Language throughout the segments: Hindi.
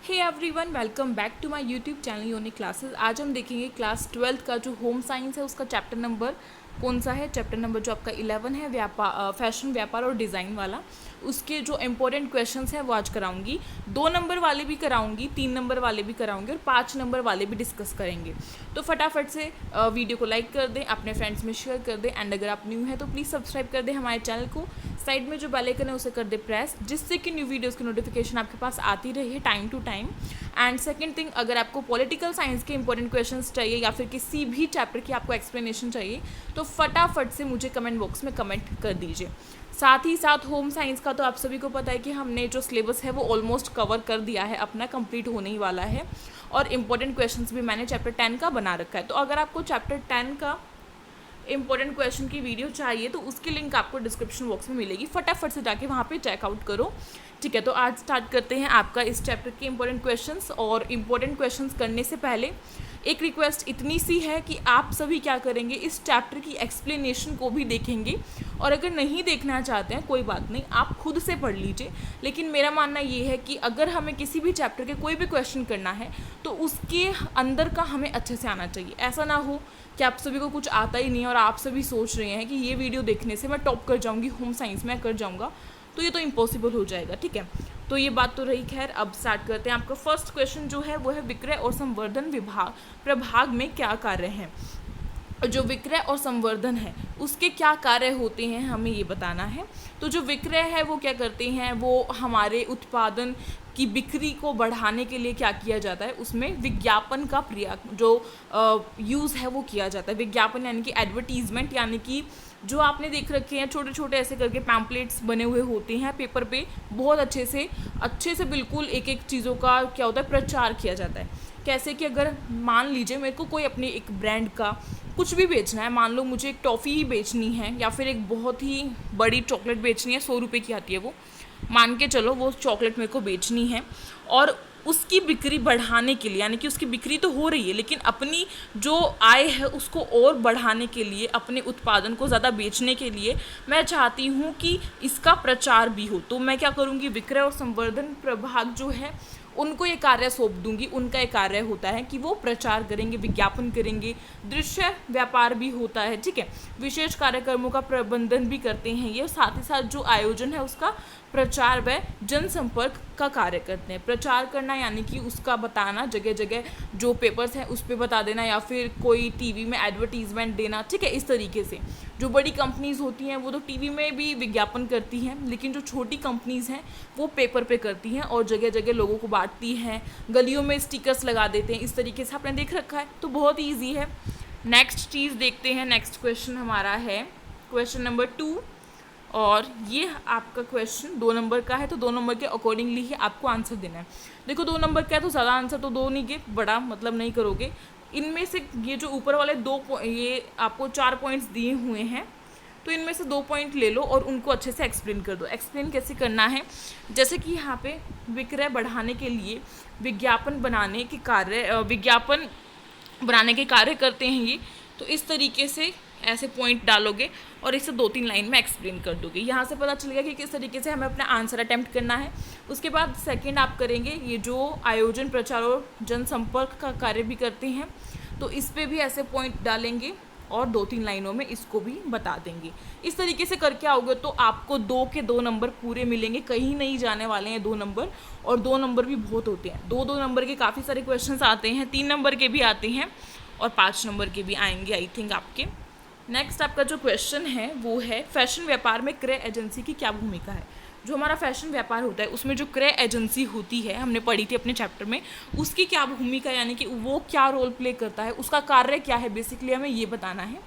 Hey everyone, welcome back to my YouTube channel unique classes. आज हम देखेंगे क्लास 12th का जो होम साइंस है उसका चैप्टर नंबर कौन सा है। चैप्टर नंबर जो आपका 11 है, फैशन, व्यापार और डिज़ाइन वाला। उसके जो इंपॉर्टेंट क्वेश्चंस हैं वो आज कराऊंगी। 2 नंबर वाले भी कराऊंगी, 3 नंबर वाले भी कराऊंगी और 5 नंबर वाले भी डिस्कस करेंगे। तो फटाफट से वीडियो को लाइक कर दें, अपने फ्रेंड्स में शेयर कर दें एंड अगर आप न्यू हैं तो प्लीज़ सब्सक्राइब कर दें हमारे चैनल को। साइड में जो बेल आइकन है उसे कर दे प्रेस, जिससे कि न्यू वीडियोस की नोटिफिकेशन आपके पास आती रहे time to time. And second thing, अगर आपको पॉलिटिकल साइंस के इंपॉर्टेंट क्वेश्चंस चाहिए या फिर किसी भी चैप्टर की आपको एक्सप्लेनेशन चाहिए तो फटाफट से मुझे कमेंट बॉक्स में कमेंट कर दीजिए। साथ ही साथ होम साइंस का तो आप सभी को पता है कि हमने जो सिलेबस है वो ऑलमोस्ट कवर कर दिया है, अपना कंप्लीट होने ही वाला है और इंपॉर्टेंट क्वेश्चंस भी मैंने चैप्टर 10 का बना रखा है। तो अगर आपको चैप्टर 10 का इंपॉर्टेंट क्वेश्चन की वीडियो चाहिए तो उसकी लिंक आपको डिस्क्रिप्शन बॉक्स में मिलेगी, फटाफट से जाके वहाँ पे चेकआउट करो। ठीक है, तो आज स्टार्ट करते हैं आपका इस चैप्टर के इंपॉर्टेंट क्वेश्चंस। और इंपॉर्टेंट क्वेश्चंस करने से पहले एक रिक्वेस्ट इतनी सी है कि आप सभी क्या करेंगे, इस चैप्टर की एक्सप्लेनेशन को भी देखेंगे और अगर नहीं देखना चाहते हैं कोई बात नहीं, आप खुद से पढ़ लीजिए। लेकिन मेरा मानना ये है कि अगर हमें किसी भी चैप्टर के कोई भी क्वेश्चन करना है तो उसके अंदर का हमें अच्छे से आना चाहिए। ऐसा ना हो कि आप सभी को कुछ आता ही नहीं है और आप सभी सोच रहे हैं कि ये वीडियो देखने से मैं टॉप कर जाऊंगी, होम साइंस में कर जाऊंगा, तो ये तो इम्पॉसिबल हो जाएगा। ठीक है, तो ये बात तो रही। खैर, अब स्टार्ट करते हैं। आपका फर्स्ट क्वेश्चन जो है वो है विक्रय और संवर्धन प्रभाग में क्या कार्य हैं। जो विक्रय और संवर्धन है उसके क्या कार्य होते हैं हमें ये बताना है। तो जो विक्रय है वो क्या करते हैं, वो हमारे उत्पादन की बिक्री को बढ़ाने के लिए क्या किया जाता है, उसमें विज्ञापन का प्रयोग जो यूज़ है वो किया जाता है। विज्ञापन यानी कि एडवर्टीजमेंट, यानी कि जो आपने देख रखे हैं छोटे छोटे ऐसे करके पैम्पलेट्स बने हुए होते हैं पेपर पे, बहुत अच्छे से बिल्कुल एक एक चीज़ों का क्या होता है, प्रचार किया जाता है। कैसे कि अगर मान लीजिए मेरे को कोई अपने एक ब्रांड का कुछ भी बेचना है, मान लो मुझे एक टॉफ़ी ही बेचनी है या फिर एक बहुत ही बड़ी चॉकलेट बेचनी है, 100 रुपये की आती है वो, मान के चलो वो चॉकलेट मेरे को बेचनी है और उसकी बिक्री बढ़ाने के लिए, यानी कि उसकी बिक्री तो हो रही है लेकिन अपनी जो आय है उसको और बढ़ाने के लिए, अपने उत्पादन को ज़्यादा बेचने के लिए मैं चाहती हूँ कि इसका प्रचार भी हो। तो मैं क्या करूँगी, विक्रय और संवर्धन प्रभाग जो है उनको ये कार्य सौंप दूंगी। उनका एक कार्य होता है कि वो प्रचार करेंगे, विज्ञापन करेंगे, दृश्य व्यापार भी होता है। ठीक है, विशेष कार्यक्रमों का प्रबंधन भी करते हैं ये, साथ ही साथ जो आयोजन है उसका प्रचार व जनसंपर्क का कार्य करते हैं। प्रचार करना यानी कि उसका बताना, जगह जगह जो पेपर्स हैं उस पर बता देना या फिर कोई टीवी में एडवर्टीजमेंट देना। ठीक है, इस तरीके से जो बड़ी कंपनीज़ होती हैं वो तो टीवी में भी विज्ञापन करती हैं, लेकिन जो छोटी कंपनीज़ हैं वो पेपर पे करती हैं और जगह जगह लोगों को बांटती हैं, गलियों में स्टिकर्स लगा देते हैं। इस तरीके से आपने देख रखा है, तो बहुत ईजी है। नेक्स्ट चीज़ देखते हैं। नेक्स्ट क्वेश्चन हमारा है क्वेश्चन नंबर 2 और ये आपका क्वेश्चन 2 नंबर का है, तो 2 नंबर के अकॉर्डिंगली ही आपको आंसर देना है। देखो 2 नंबर का है तो ज़्यादा आंसर तो दो नहीं के, बड़ा मतलब नहीं करोगे। इनमें से ये जो ऊपर वाले ये आपको 4 पॉइंट्स दिए हुए हैं, तो इनमें से 2 पॉइंट ले लो और उनको अच्छे से एक्सप्लेन कर दो। एक्सप्लेन कैसे करना है, जैसे कि यहाँ पे विक्रय बढ़ाने के लिए विज्ञापन बनाने के कार्य करते हैं ये, तो इस तरीके से ऐसे पॉइंट डालोगे और इसे 2-3 लाइन में एक्सप्लेन कर दोगे। यहाँ से पता चलेगा कि किस तरीके से हमें अपना आंसर अटेम्प्ट करना है। उसके बाद सेकंड आप करेंगे ये जो आयोजन, प्रचार और जनसंपर्क का कार्य भी करते हैं, तो इस पे भी ऐसे पॉइंट डालेंगे और 2-3 लाइनों में इसको भी बता देंगे। इस तरीके से करके आओगे तो आपको 2 के 2 नंबर पूरे मिलेंगे, कहीं नहीं जाने वाले हैं 2 नंबर। और 2 नंबर भी बहुत होते हैं, 2-2 नंबर के काफ़ी सारे क्वेश्चंस आते हैं, 3 नंबर के भी आते हैं और 5 नंबर के भी आएंगे आई थिंक आपके। नेक्स्ट आपका जो क्वेश्चन है वो है फैशन व्यापार में क्रय एजेंसी की क्या भूमिका है। जो हमारा फैशन व्यापार होता है उसमें जो क्रय एजेंसी होती है, हमने पढ़ी थी अपने चैप्टर में, उसकी क्या भूमिका, यानी कि वो क्या रोल प्ले करता है, उसका कार्य क्या है, बेसिकली हमें ये बताना है।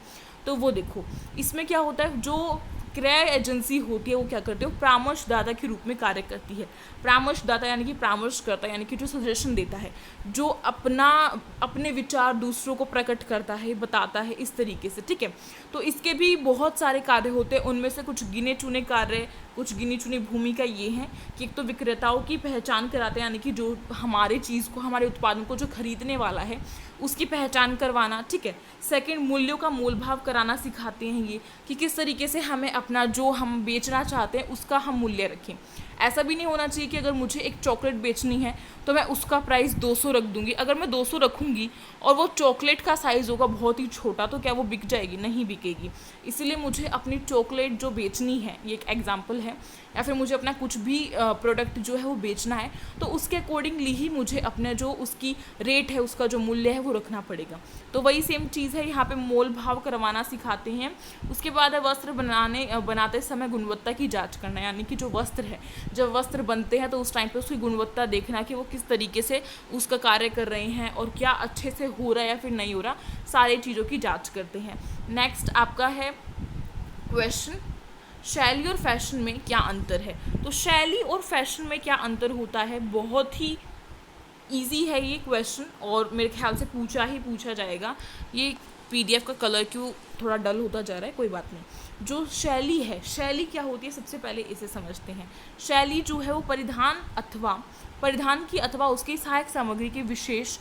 तो वो देखो इसमें क्या होता है, जो क्रय एजेंसी होती है वो क्या करती है, वो परामर्शदाता के रूप में कार्य करती है। परामर्शदाता यानी कि परामर्श करता है, यानी कि जो सजेशन देता है, जो अपने विचार दूसरों को प्रकट करता है, बताता है, इस तरीके से। ठीक है, तो इसके भी बहुत सारे कार्य होते हैं, उनमें से कुछ गिने चुने कार्य, कुछ गिनी चुनी भूमिका ये है कि एक तो विक्रेताओं की पहचान कराते हैं, यानी कि जो हमारे चीज़ को, हमारे उत्पादन को जो खरीदने वाला है उसकी पहचान करवाना। ठीक है, सेकंड मूल्यों का मोल भाव कराना सिखाते हैं ये, कि किस तरीके से हमें अपना जो हम बेचना चाहते हैं उसका हम मूल्य रखें। ऐसा भी नहीं होना चाहिए कि अगर मुझे एक चॉकलेट बेचनी है तो मैं उसका प्राइस 200 रख दूंगी। अगर मैं 200 रखूंगी और वो चॉकलेट का साइज़ होगा बहुत ही छोटा, तो क्या वो बिक जाएगी? नहीं बिकेगी। इसीलिए मुझे अपनी चॉकलेट जो बेचनी है, ये एक एग्जांपल है, या फिर मुझे अपना कुछ भी प्रोडक्ट जो है वो बेचना है, तो उसके अकॉर्डिंगली ही मुझे अपना जो उसकी रेट है, उसका जो मूल्य है वो रखना पड़ेगा। तो वही सेम चीज़ है, यहाँ पे मोल भाव करवाना सिखाते हैं। उसके बाद है वस्त्र बनाते समय गुणवत्ता की जांच करना, यानी कि जो वस्त्र है, जब वस्त्र बनते हैं तो उस टाइम पे उसकी गुणवत्ता देखना कि वो किस तरीके से उसका कार्य कर रहे हैं और क्या अच्छे से हो रहा है या फिर नहीं हो रहा, सारी चीज़ों की जांच करते हैं। नेक्स्ट आपका है क्वेश्चन, शैली और फैशन में क्या अंतर है? तो शैली और फैशन में क्या अंतर होता है, बहुत ही इजी है ये क्वेश्चन, और मेरे ख्याल से पूछा जाएगा। ये पीडीएफ का कलर क्यों थोड़ा डल होता जा रहा है, कोई बात नहीं। जो शैली है, शैली क्या होती है, सबसे पहले इसे समझते हैं। शैली जो है वो परिधान की अथवा उसकी सहायक सामग्री की विशेष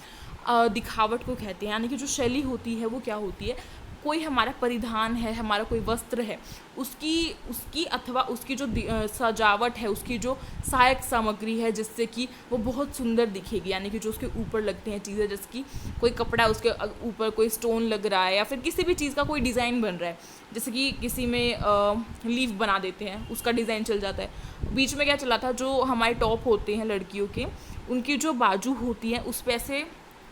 दिखावट को कहते हैं। यानी कि जो शैली होती है वो क्या होती है, कोई हमारा परिधान है, हमारा कोई वस्त्र है, उसकी अथवा उसकी जो सजावट है, उसकी जो सहायक सामग्री है जिससे कि वो बहुत सुंदर दिखेगी। यानी कि जो उसके ऊपर लगते हैं चीज़ें, जैसे कि कोई कपड़ा है, उसके ऊपर कोई स्टोन लग रहा है, या फिर किसी भी चीज़ का कोई डिज़ाइन बन रहा है, जैसे कि किसी में लीफ बना देते हैं, उसका डिज़ाइन चल जाता है। बीच में क्या चला था, जो हमारे टॉप होते हैं लड़कियों के, उनकी जो बाजू होती है उस पर ऐसे,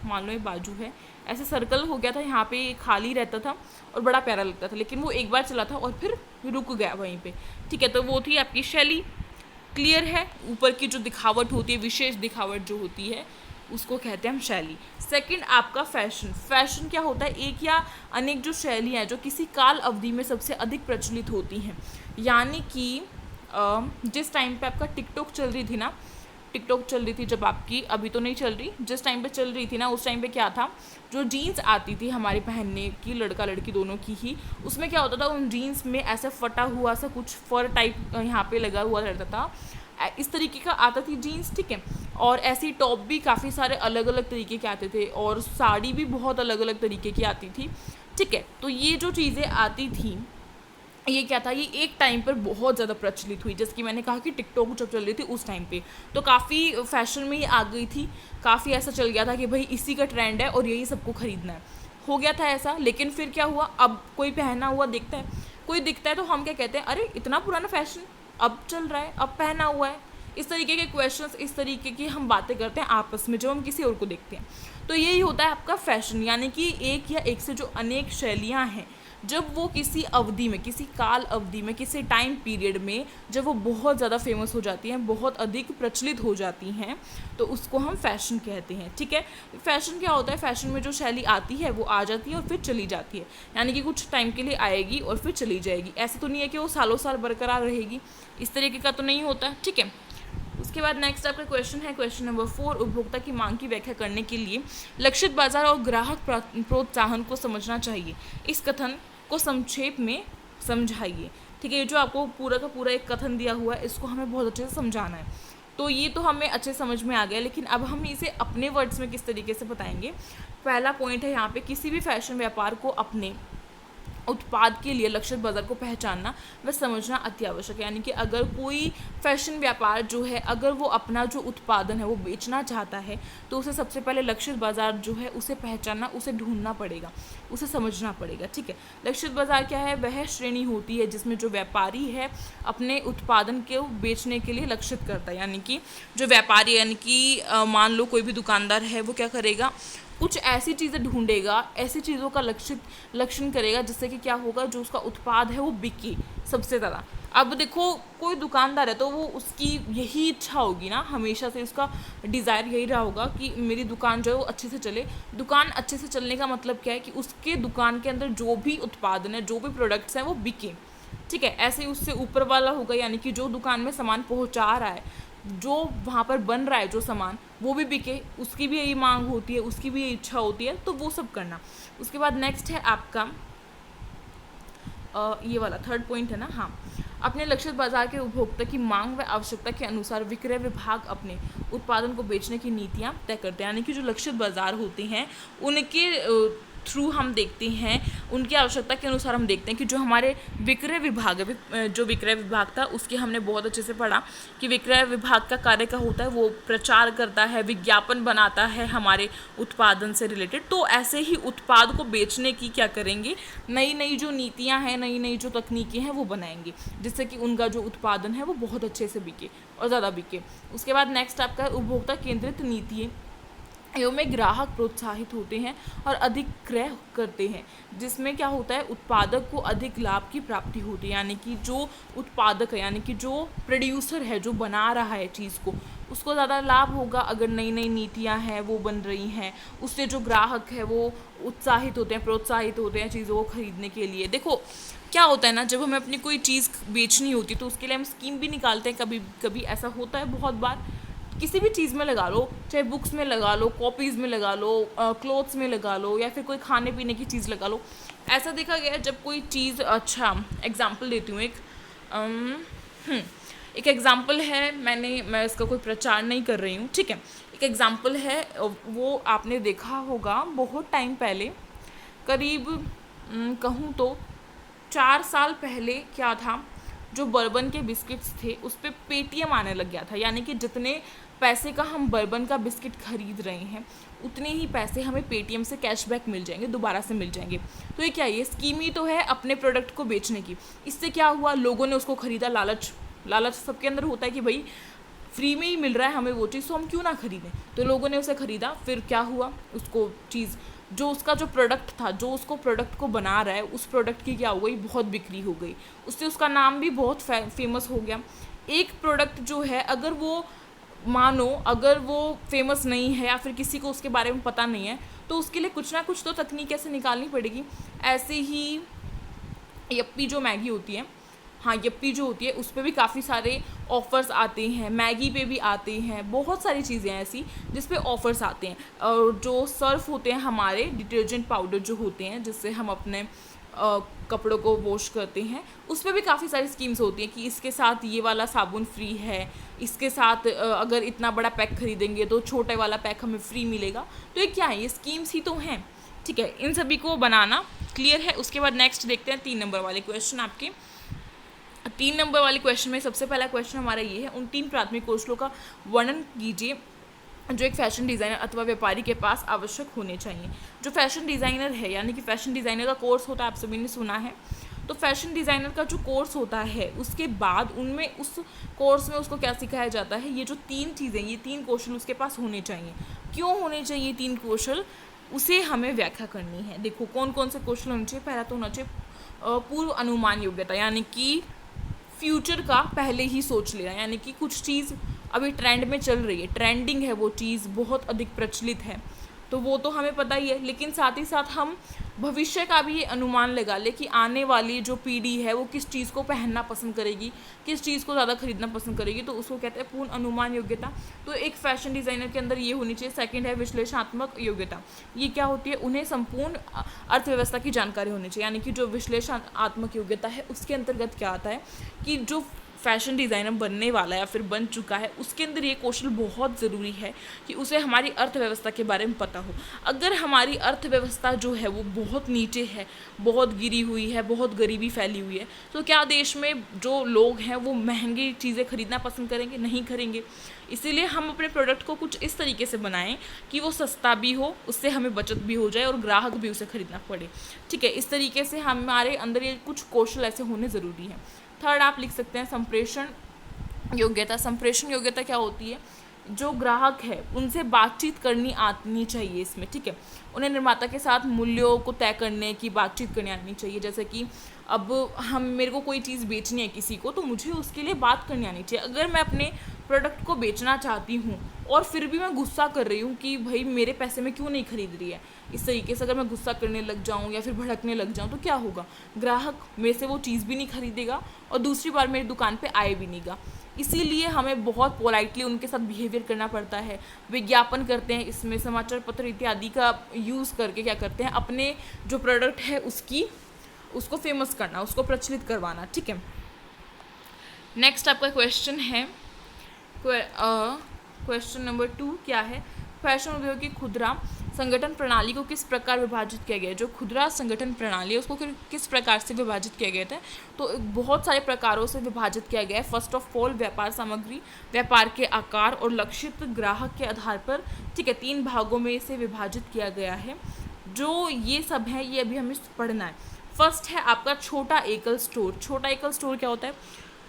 मान लो ये बाजू है, ऐसे सर्कल हो गया था, यहाँ पे खाली रहता था और बड़ा प्यारा लगता था, लेकिन वो एक बार चला था और फिर रुक गया वहीं पे। ठीक है, तो वो थी आपकी शैली। क्लियर है? ऊपर की जो दिखावट होती है, विशेष दिखावट जो होती है, उसको कहते हैं हम शैली। सेकंड आपका फैशन। फैशन क्या होता है, एक या अनेक जो शैलियाँ हैं जो किसी काल अवधि में सबसे अधिक प्रचलित होती हैं। यानी कि जिस टाइम पे आपका टिकटॉक चल रही थी ना, टिकटॉक चल रही थी जब आपकी, अभी तो नहीं चल रही, जिस टाइम पे चल रही थी ना, उस टाइम पे क्या था, जो जीन्स आती थी हमारी पहनने की, लड़का लड़की दोनों की ही, उसमें क्या होता था, उन जीन्स में ऐसा फटा हुआ सा कुछ फर टाइप यहाँ पे लगा हुआ रहता था, इस तरीके का आता थी जीन्स। ठीक है, और ऐसी टॉप भी काफ़ी सारे अलग अलग तरीके के आते थे, और साड़ी भी बहुत अलग अलग तरीके की आती थी। ठीक है, तो ये जो चीज़ें आती थी, ये क्या था, ये एक टाइम पर बहुत ज़्यादा प्रचलित हुई। जैसे कि मैंने कहा कि टिकटॉक जब चल रही थी उस टाइम पे तो काफ़ी फैशन में ही आ गई थी, काफ़ी ऐसा चल गया था कि भाई इसी का ट्रेंड है और यही सबको ख़रीदना है, हो गया था ऐसा। लेकिन फिर क्या हुआ, अब कोई पहना हुआ दिखता है, कोई दिखता है तो हम क्या कहते हैं, अरे इतना पुराना फैशन अब चल रहा है, अब पहना हुआ है। इस तरीके के क्वेश्चंस, इस तरीके की हम बातें करते हैं आपस में जब हम किसी और को देखते हैं। तो यही होता है आपका फैशन, यानी कि एक या एक से जो अनेक शैलियाँ हैं, जब वो किसी अवधि में, किसी काल अवधि में, किसी टाइम पीरियड में जब वो बहुत ज़्यादा फेमस हो जाती हैं, बहुत अधिक प्रचलित हो जाती हैं, तो उसको हम फैशन कहते हैं। ठीक है, फैशन क्या होता है, फैशन में जो शैली आती है वो आ जाती है और फिर चली जाती है, यानी कि कुछ टाइम के लिए आएगी और फिर चली जाएगी। ऐसे तो नहीं है कि वो सालों साल बरकरार रहेगी, इस तरीके का तो नहीं होता। ठीक है, उसके बाद नेक्स्ट आपका क्वेश्चन है, क्वेश्चन नंबर 4, उपभोक्ता की मांग की व्याख्या करने के लिए लक्षित बाजार और ग्राहक प्रोत्साहन को समझना चाहिए। इस कथन को संक्षेप में समझाइए। ठीक है, ये जो आपको पूरा का पूरा एक कथन दिया हुआ है, इसको हमें बहुत अच्छे से समझाना है। तो ये तो हमें अच्छे समझ में आ गया, लेकिन अब हम इसे अपने वर्ड्स में किस तरीके से बताएंगे। पहला पॉइंट है यहाँ पे, किसी भी फैशन व्यापार को अपने उत्पाद के लिए लक्षित बाजार को पहचानना व समझना अति आवश्यक है। यानी कि अगर कोई फैशन व्यापार जो है, अगर वो अपना जो उत्पादन है वो बेचना चाहता है, तो उसे सबसे पहले लक्षित बाजार जो है उसे पहचानना, उसे ढूंढना पड़ेगा, उसे समझना पड़ेगा। ठीक है, लक्षित बाजार क्या है, वह श्रेणी होती है जिसमें जो व्यापारी है अपने उत्पादन को बेचने के लिए लक्षित करता है। यानी कि जो व्यापारी, यानी कि मान लो कोई भी दुकानदार है, वो क्या करेगा, कुछ ऐसी चीज़ें ढूंढेगा, ऐसी चीज़ों का लक्षण करेगा जिससे कि क्या होगा, जो उसका उत्पाद है वो बिके सबसे ज़्यादा। अब देखो, कोई दुकानदार है तो वो, उसकी यही इच्छा होगी ना, हमेशा से उसका डिज़ायर यही रहा होगा कि मेरी दुकान जो है वो अच्छे से चले। दुकान अच्छे से चलने का मतलब क्या है कि उसके दुकान के अंदर जो भी उत्पादन है, जो भी प्रोडक्ट्स हैं वो बिके। ठीक है, ऐसे ही उससे ऊपर वाला होगा, यानी कि जो दुकान में सामान पहुंचा रहा है, जो वहाँ पर बन रहा है जो सामान, वो भी बिके, उसकी भी यही मांग होती है, उसकी भी यही इच्छा होती है, तो वो सब करना। उसके बाद नेक्स्ट है आपका ये वाला थर्ड पॉइंट है ना, हाँ, अपने लक्षित बाजार के उपभोक्ता की मांग व आवश्यकता के अनुसार विक्रय विभाग अपने उत्पादन को बेचने की नीतियाँ तय करते हैं। यानी कि जो लक्षित बाजार होते हैं उनके थ्रू हम देखते हैं, उनकी आवश्यकता के अनुसार हम देखते हैं कि जो हमारे विक्रय विभाग है, जो विक्रय विभाग था उसके हमने बहुत अच्छे से पढ़ा कि विक्रय विभाग का कार्य क्या होता है, वो प्रचार करता है, विज्ञापन बनाता है हमारे उत्पादन से रिलेटेड। तो ऐसे ही उत्पाद को बेचने की क्या करेंगे, नई नई जो नीतियाँ हैं, नई नई जो तकनीकें हैं वो बनाएंगे, जिससे कि उनका जो उत्पादन है वो बहुत अच्छे से बिके और ज़्यादा बिके। उसके बाद नेक्स्ट आपका उपभोक्ता केंद्रित नीति, में ग्राहक प्रोत्साहित होते हैं और अधिक क्रय करते हैं, जिसमें क्या होता है, उत्पादक को अधिक लाभ की प्राप्ति होती है, यानी कि जो उत्पादक है, यानी कि जो प्रोड्यूसर है, जो बना रहा है चीज़ को, उसको ज़्यादा लाभ होगा अगर नई नई नीतियां हैं वो बन रही हैं। उससे जो ग्राहक है वो उत्साहित होते हैं, प्रोत्साहित होते हैं चीज़ों को खरीदने के लिए। देखो क्या होता है ना, जब हमें अपनी कोई चीज़ बेचनी होती है तो उसके लिए हम स्कीम भी निकालते हैं, कभी कभी ऐसा होता है बहुत बार, किसी भी चीज़ में लगा लो, चाहे बुक्स में लगा लो, कॉपीज़ में लगा लो, क्लोथ्स में लगा लो, या फिर कोई खाने पीने की चीज़ लगा लो। ऐसा देखा गया है जब कोई चीज़, अच्छा एग्जांपल देती हूँ एक एग्जांपल है, मैं इसका कोई प्रचार नहीं कर रही हूँ, ठीक है। एक एग्जांपल है, वो आपने देखा होगा बहुत टाइम पहले, करीब कहूँ तो 4 साल पहले क्या था, जो बर्बन के बिस्किट्स थे उस पर पेटीएम आने लग गया था, यानी कि जितने पैसे का हम बर्बन का बिस्किट खरीद रहे हैं उतने ही पैसे हमें पेटीएम से कैशबैक मिल जाएंगे, दोबारा से मिल जाएंगे। तो ये क्या है, ये स्कीम ही तो है अपने प्रोडक्ट को बेचने की। इससे क्या हुआ, लोगों ने उसको खरीदा, लालच सबके अंदर होता है कि भाई फ्री में ही मिल रहा है हमें वो चीज़, तो हम क्यों ना खरीदें। तो लोगों ने उसे खरीदा, फिर क्या हुआ, उसको चीज़ जो उसका जो प्रोडक्ट था, जो उसको प्रोडक्ट को बना रहा है, उस प्रोडक्ट की क्या हो गई, बहुत बिक्री हो गई, उससे उसका नाम भी बहुत फेमस हो गया। एक प्रोडक्ट जो है, अगर वो मानो अगर वो फेमस नहीं है या फिर किसी को उसके बारे में पता नहीं है, तो उसके लिए कुछ ना कुछ तो तकनीक ऐसे निकालनी पड़ेगी। ऐसे ही यप्पी जो मैगी होती है, हाँ यप्पी जो होती है उस पर भी काफ़ी सारे ऑफ़र्स आते हैं, मैगी पे भी आते हैं, बहुत सारी चीज़ें ऐसी जिस पे ऑफ़र्स आते हैं। और जो सर्फ होते हैं हमारे डिटर्जेंट पाउडर जो होते हैं, जिससे हम अपने कपड़ों को वॉश करते हैं, उस पर भी काफ़ी सारी स्कीम्स होती हैं कि इसके साथ ये वाला साबुन फ्री है, इसके साथ अगर इतना बड़ा पैक खरीदेंगे तो छोटे वाला पैक हमें फ्री मिलेगा। तो ये क्या है, ये स्कीम्स ही तो हैं, ठीक है। इन सभी को बनाना क्लियर है। उसके बाद नेक्स्ट देखते हैं 3 नंबर वाले क्वेश्चन आपके। 3 नंबर वाले क्वेश्चन में सबसे पहला क्वेश्चन हमारा ये है, उन 3 प्राथमिक कौशलों का वर्णन कीजिए जो एक फैशन डिज़ाइनर अथवा व्यापारी के पास आवश्यक होने चाहिए। जो फैशन डिज़ाइनर है, यानी कि फैशन डिज़ाइनर का कोर्स होता है, आप सभी ने सुना है, तो फैशन डिज़ाइनर का जो कोर्स होता है उसके बाद उनमें उस कोर्स में उसको क्या सिखाया जाता है, ये जो 3 चीज़ें, ये 3 कौशल उसके पास होने चाहिए। क्यों होने चाहिए 3 कौशल, उसे हमें व्याख्या करनी है। देखो कौन कौन से कौशल होने चाहिए। पहला तो होना चाहिए पूर्व अनुमान योग्यता, यानी कि फ्यूचर का पहले ही सोच लेना, यानी कि कुछ चीज़ अभी ट्रेंड में चल रही है, ट्रेंडिंग है, वो चीज़ बहुत अधिक प्रचलित है, तो वो तो हमें पता ही है, लेकिन साथ ही साथ हम भविष्य का भी ये अनुमान लगा ले कि आने वाली जो पीढ़ी है वो किस चीज़ को पहनना पसंद करेगी, किस चीज़ को ज़्यादा खरीदना पसंद करेगी, तो उसको कहते हैं पूर्ण अनुमान योग्यता। तो एक फैशन डिज़ाइनर के अंदर ये होनी चाहिए। सेकंड है विश्लेषणात्मक योग्यता। ये क्या होती है, उन्हें संपूर्ण अर्थव्यवस्था की जानकारी होनी चाहिए, यानी कि जो विश्लेषणात्मक योग्यता है उसके अंतर्गत क्या आता है कि जो फैशन डिज़ाइनर बनने वाला है या फिर बन चुका है उसके अंदर ये कौशल बहुत ज़रूरी है कि उसे हमारी अर्थव्यवस्था के बारे में पता हो। अगर हमारी अर्थव्यवस्था जो है वो बहुत नीचे है, बहुत गिरी हुई है, बहुत गरीबी फैली हुई है, तो क्या देश में जो लोग हैं वो महंगी चीज़ें खरीदना पसंद करेंगे? नहीं करेंगे। इसीलिए हम अपने प्रोडक्ट को कुछ इस तरीके से बनाएं कि वो सस्ता भी हो, उससे हमें बचत भी हो जाए और ग्राहक भी उसे खरीदना पड़े, ठीक है। इस तरीके से हमारे अंदर ये कुछ कौशल ऐसे होने ज़रूरी हैं। थर्ड आप लिख सकते हैं संप्रेषण योग्यता। संप्रेषण योग्यता क्या होती है, जो ग्राहक है उनसे बातचीत करनी आनी चाहिए इसमें, ठीक है। उन्हें निर्माता के साथ मूल्यों को तय करने की बातचीत करनी आनी चाहिए। जैसे कि अब मेरे को कोई चीज़ बेचनी है किसी को, तो मुझे उसके लिए बात करनी आनी चाहिए। अगर मैं अपने प्रोडक्ट को बेचना चाहती हूँ और फिर भी मैं गुस्सा कर रही हूँ कि भाई मेरे पैसे में क्यों नहीं खरीद रही है, इस तरीके से अगर मैं गुस्सा करने लग जाऊँ या फिर भड़कने लग जाऊँ, तो क्या होगा, ग्राहक मेरे से वो चीज़ भी नहीं खरीदेगा और दूसरी बार मेरी दुकान पे आए भी नहींगा। इसीलिए हमें बहुत पोलाइटली उनके साथ बिहेवियर करना पड़ता है। विज्ञापन करते हैं, इसमें समाचार पत्र इत्यादि का यूज़ करके क्या करते हैं, अपने जो प्रोडक्ट है उसको फेमस करना, उसको प्रचलित करवाना, ठीक है। नेक्स्ट आपका क्वेश्चन है, क्वेश्चन नंबर 2 क्या है, फैशन उद्योग की खुदरा संगठन प्रणाली को किस प्रकार विभाजित किया गया है। जो खुदरा संगठन प्रणाली है उसको किस प्रकार से विभाजित किया गया था, तो बहुत सारे प्रकारों से विभाजित किया गया है। फर्स्ट ऑफ ऑल व्यापार सामग्री, व्यापार के आकार और लक्षित ग्राहक के आधार पर, ठीक है, 3 भागों में इसे विभाजित किया गया है। जो ये सब है ये अभी हमें पढ़ना है। फर्स्ट है आपका छोटा एकल स्टोर। छोटा एकल स्टोर क्या होता है,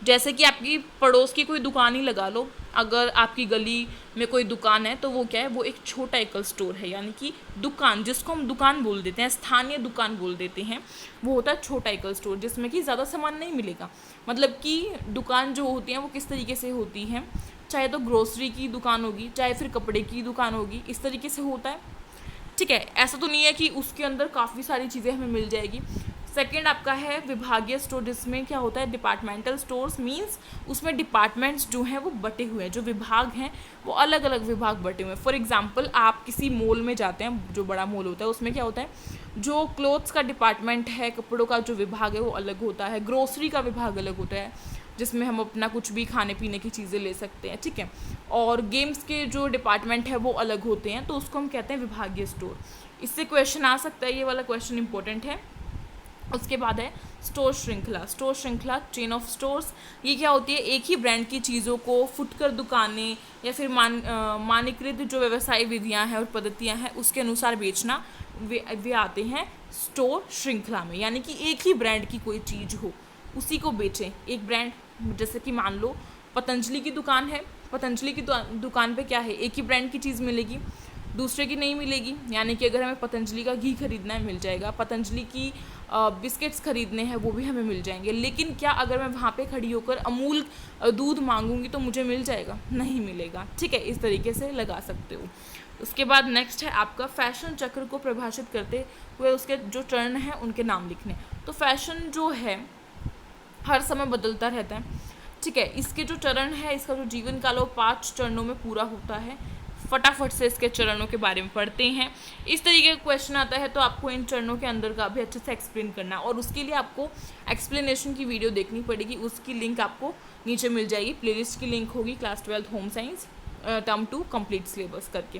जैसे कि आपकी पड़ोस की कोई दुकान ही लगा लो, अगर आपकी गली में कोई दुकान है तो वो क्या है, वो एक छोटा एकल स्टोर है, यानी कि दुकान जिसको हम दुकान बोल देते हैं, स्थानीय दुकान बोल देते हैं, वो होता है छोटा एकल स्टोर, जिसमें कि ज़्यादा सामान नहीं मिलेगा। मतलब कि दुकान जो होती है वो किस तरीके से होती है, चाहे तो ग्रोसरी की दुकान होगी, चाहे फिर कपड़े की दुकान होगी, इस तरीके से होता है, ठीक है। ऐसा तो नहीं है कि उसके अंदर काफ़ी सारी चीज़ें हमें मिल जाएगी। सेकेंड आपका है विभागीय स्टोर, जिसमें क्या होता है, डिपार्टमेंटल स्टोर्स, मींस उसमें डिपार्टमेंट्स जो हैं वो बटे हुए हैं, जो विभाग हैं वो अलग अलग विभाग बटे हुए हैं। फॉर एग्जांपल आप किसी मॉल में जाते हैं, जो बड़ा मॉल होता है उसमें क्या होता है, जो क्लोथ्स का डिपार्टमेंट है, कपड़ों का जो विभाग है वो अलग होता है, ग्रोसरी का विभाग अलग होता है जिसमें हम अपना कुछ भी खाने पीने की चीज़ें ले सकते हैं, ठीक है, और गेम्स के जो डिपार्टमेंट है वो अलग होते हैं, तो उसको हम कहते हैं विभागीय स्टोर। इससे क्वेश्चन आ सकता है, ये वाला क्वेश्चन इंपॉर्टेंट है। उसके बाद है स्टोर श्रृंखला। स्टोर श्रृंखला, चेन ऑफ स्टोर्स, ये क्या होती है, एक ही ब्रांड की चीज़ों को फुटकर दुकानें या फिर मानकीकृत जो व्यवसाय विधियां हैं और पद्धतियां हैं उसके अनुसार बेचना, वे आते हैं स्टोर श्रृंखला में। यानी कि एक ही ब्रांड की कोई चीज़ हो उसी को बेचें। एक ब्रांड, जैसे कि मान लो पतंजलि की दुकान है, पतंजलि की दुकान पे क्या है, एक ही ब्रांड की चीज़ मिलेगी, दूसरे की नहीं मिलेगी। यानी कि अगर हमें पतंजलि का घी खरीदना है मिल जाएगा, पतंजलि की बिस्किट्स खरीदने हैं वो भी हमें मिल जाएंगे। लेकिन क्या अगर मैं वहाँ पे खड़ी होकर अमूल दूध मांगूंगी तो मुझे मिल जाएगा? नहीं मिलेगा, ठीक है। इस तरीके से लगा सकते हो। उसके बाद नेक्स्ट है आपका फैशन चक्र को परिभाषित करते हुए उसके जो चरण हैं उनके नाम लिखने। तो फैशन जो है हर समय बदलता रहता है, ठीक है। इसके जो चरण है, इसका जो जीवन काल है वो 5 चरणों में पूरा होता है। फटाफट से इसके चरणों के बारे में पढ़ते हैं। इस तरीके का क्वेश्चन आता है तो आपको इन चरणों के अंदर का भी अच्छे से एक्सप्लेन करना है, और उसके लिए आपको एक्सप्लेनेशन की वीडियो देखनी पड़ेगी। उसकी लिंक आपको नीचे मिल जाएगी, प्लेलिस्ट की लिंक होगी, class 12 home science term 2 complete syllabus करके,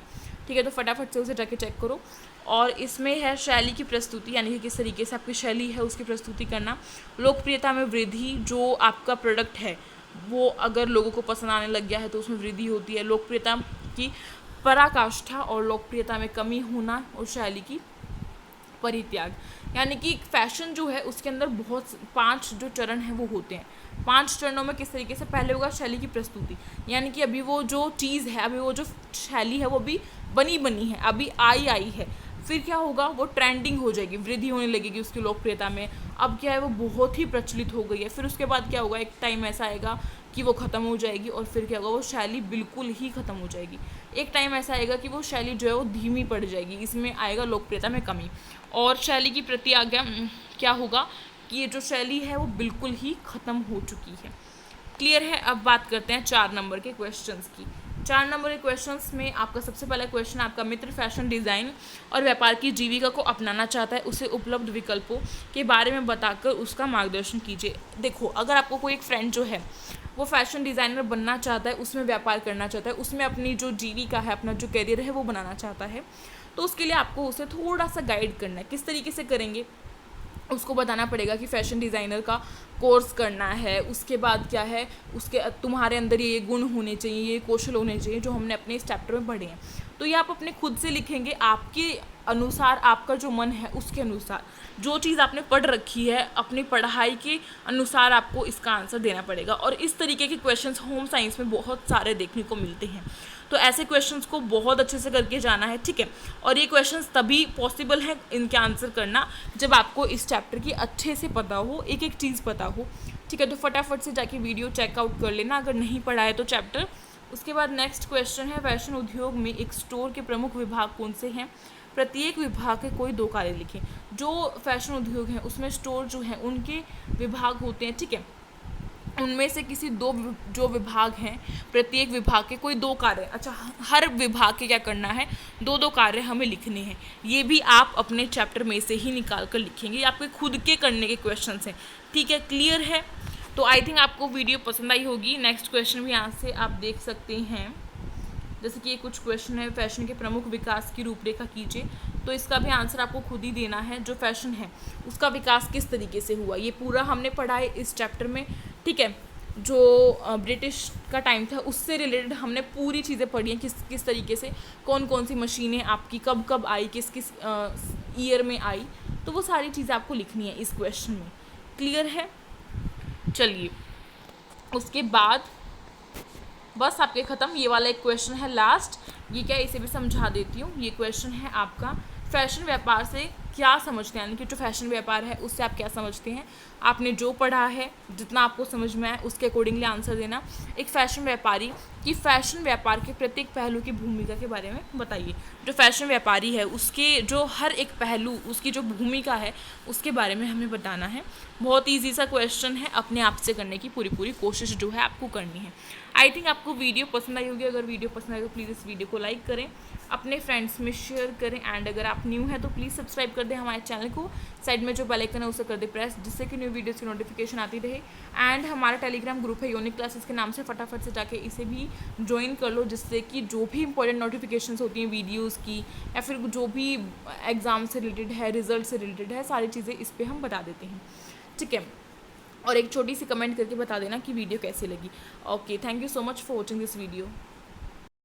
ठीक है। तो फटाफट से उसे जाके चेक करो। और इसमें है शैली की प्रस्तुति, यानी कि किस तरीके से आपकी शैली है उसकी प्रस्तुति करना। लोकप्रियता में वृद्धि, जो आपका प्रोडक्ट है वो अगर लोगों को पसंद आने लग गया है तो उसमें वृद्धि होती है। लोकप्रियता की पराकाष्ठा और लोकप्रियता में कमी होना, और शैली की परित्याग। यानी कि फैशन जो है उसके अंदर बहुत 5 जो चरण हैं वो होते हैं। 5 चरणों में किस तरीके से, पहले होगा शैली की प्रस्तुति, यानी कि अभी वो जो चीज़ है, अभी वो जो शैली है वो अभी बनी है, अभी आई है। फिर क्या होगा, वो ट्रेंडिंग हो जाएगी, वृद्धि होने लगेगी उसकी लोकप्रियता में। अब क्या है, वो बहुत ही प्रचलित हो गई है। फिर उसके बाद क्या होगा, एक टाइम ऐसा आएगा कि वो ख़त्म हो जाएगी, और फिर क्या होगा, वो शैली बिल्कुल ही ख़त्म हो जाएगी। एक टाइम ऐसा आएगा कि वो शैली जो है वो धीमी पड़ जाएगी, इसमें आएगा लोकप्रियता में कमी। और शैली की प्रतिज्ञा क्या होगा कि ये जो शैली है वो बिल्कुल ही ख़त्म हो चुकी है। क्लियर है। अब बात करते हैं 4 नंबर के क्वेश्चंस की। 4 नंबर के क्वेश्चंस में आपका सबसे पहला क्वेश्चन, आपका मित्र फैशन डिज़ाइन और व्यापार की जीविका को अपनाना चाहता है, उसे उपलब्ध विकल्पों के बारे में बताकर उसका मार्गदर्शन कीजिए। देखो, अगर आपको कोई एक फ्रेंड जो है वो फैशन डिज़ाइनर बनना चाहता है, उसमें व्यापार करना चाहता है, उसमें अपनी जो जीविका है, अपना जो करियर है वो बनाना चाहता है, तो उसके लिए आपको उसे थोड़ा सा गाइड करना है। किस तरीके से करेंगे, उसको बताना पड़ेगा कि फ़ैशन डिज़ाइनर का कोर्स करना है, उसके बाद क्या है, उसके तुम्हारे अंदर ये गुण होने चाहिए, ये कौशल होने चाहिए जो हमने अपने इस चैप्टर में पढ़े हैं। तो ये आप अपने खुद से लिखेंगे, आपके अनुसार, आपका जो मन है उसके अनुसार, जो चीज़ आपने पढ़ रखी है अपनी पढ़ाई के अनुसार आपको इसका आंसर देना पड़ेगा। और इस तरीके के क्वेश्चंस होम साइंस में बहुत सारे देखने को मिलते हैं, तो ऐसे क्वेश्चंस को बहुत अच्छे से करके जाना है, ठीक है। और ये क्वेश्चंस तभी पॉसिबल है इनके आंसर करना जब आपको इस चैप्टर की अच्छे से पता हो, एक एक चीज़ पता हो, ठीक है। तो फटाफट से जाके वीडियो चेकआउट कर लेना अगर नहीं पढ़ा है तो चैप्टर। उसके बाद नेक्स्ट क्वेश्चन है, फैशन उद्योग में एक स्टोर के प्रमुख विभाग कौन से हैं? प्रत्येक विभाग के कोई 2 कार्य लिखें। जो फैशन उद्योग है उसमें स्टोर जो है उनके विभाग होते हैं, ठीक है। उनमें से किसी 2 जो विभाग हैं, प्रत्येक विभाग के कोई 2 कार्य, अच्छा हर विभाग के क्या करना है, 2-2 कार्य हमें लिखने हैं। ये भी आप अपने चैप्टर में से ही निकाल कर लिखेंगे, आपके खुद के करने के क्वेश्चन हैं, ठीक है। क्लियर है। तो आई थिंक आपको वीडियो पसंद आई होगी। नेक्स्ट क्वेश्चन भी यहाँ से आप देख सकते हैं। जैसे कि ये कुछ क्वेश्चन है, फैशन के प्रमुख विकास की रूपरेखा कीजिए, तो इसका भी आंसर आपको खुद ही देना है। जो फैशन है उसका विकास किस तरीके से हुआ, ये पूरा हमने पढ़ा है इस चैप्टर में, ठीक है। जो ब्रिटिश का टाइम था उससे रिलेटेड हमने पूरी चीज़ें पढ़ी हैं, किस किस तरीके से कौन कौन सी मशीनें आपकी कब कब आई, किस किस ईयर में आई, तो वो सारी चीज़ें आपको लिखनी है इस क्वेश्चन में। क्लियर है? चलिए, उसके बाद बस आपके ख़त्म। ये वाला एक क्वेश्चन है लास्ट, ये क्या, इसे भी समझा देती हूँ। ये क्वेश्चन है आपका, फैशन व्यापार से क्या समझते हैं, यानी कि जो फैशन व्यापार है उससे आप क्या समझते हैं। आपने जो पढ़ा है, जितना आपको समझ में आए उसके अकॉर्डिंगली आंसर देना। एक फैशन व्यापारी की फैशन व्यापार के प्रत्येक पहलू की भूमिका के बारे में बताइए। जो फैशन व्यापारी है उसके जो हर एक पहलू, उसकी जो भूमिका है उसके बारे में हमें बताना है। बहुत ईजी सा क्वेश्चन है, अपने आप से करने की पूरी पूरी कोशिश जो है आपको करनी है। आई थिंक आपको वीडियो पसंद आई होगी। अगर वीडियो पसंद आए तो प्लीज़ इस वीडियो को लाइक करें, अपने फ्रेंड्स में शेयर करें, एंड अगर आप न्यू हैं तो प्लीज़ सब्सक्राइब कर दें हमारे चैनल को। साइड में जो बेल आइकन है उसे कर दें प्रेस, जिससे कि न्यू वीडियोज़ की नोटिफिकेशन आती रहे। एंड हमारा टेलीग्राम ग्रुप है यूनिक क्लासेस के नाम से, फटाफट से जाके इसे भी ज्वाइन कर लो, जिससे कि जो भी इंपॉर्टेंट नोटिफिकेशंस होती हैं वीडियोज़ की, या फिर जो भी एग्ज़ाम से रिलेटेड है, रिजल्ट से रिलेटेड है, सारी चीज़ें इस पर हम बता देते हैं, ठीक है। और एक छोटी सी कमेंट करके बता देना कि वीडियो कैसी लगी। Okay, thank you so much for watching this video.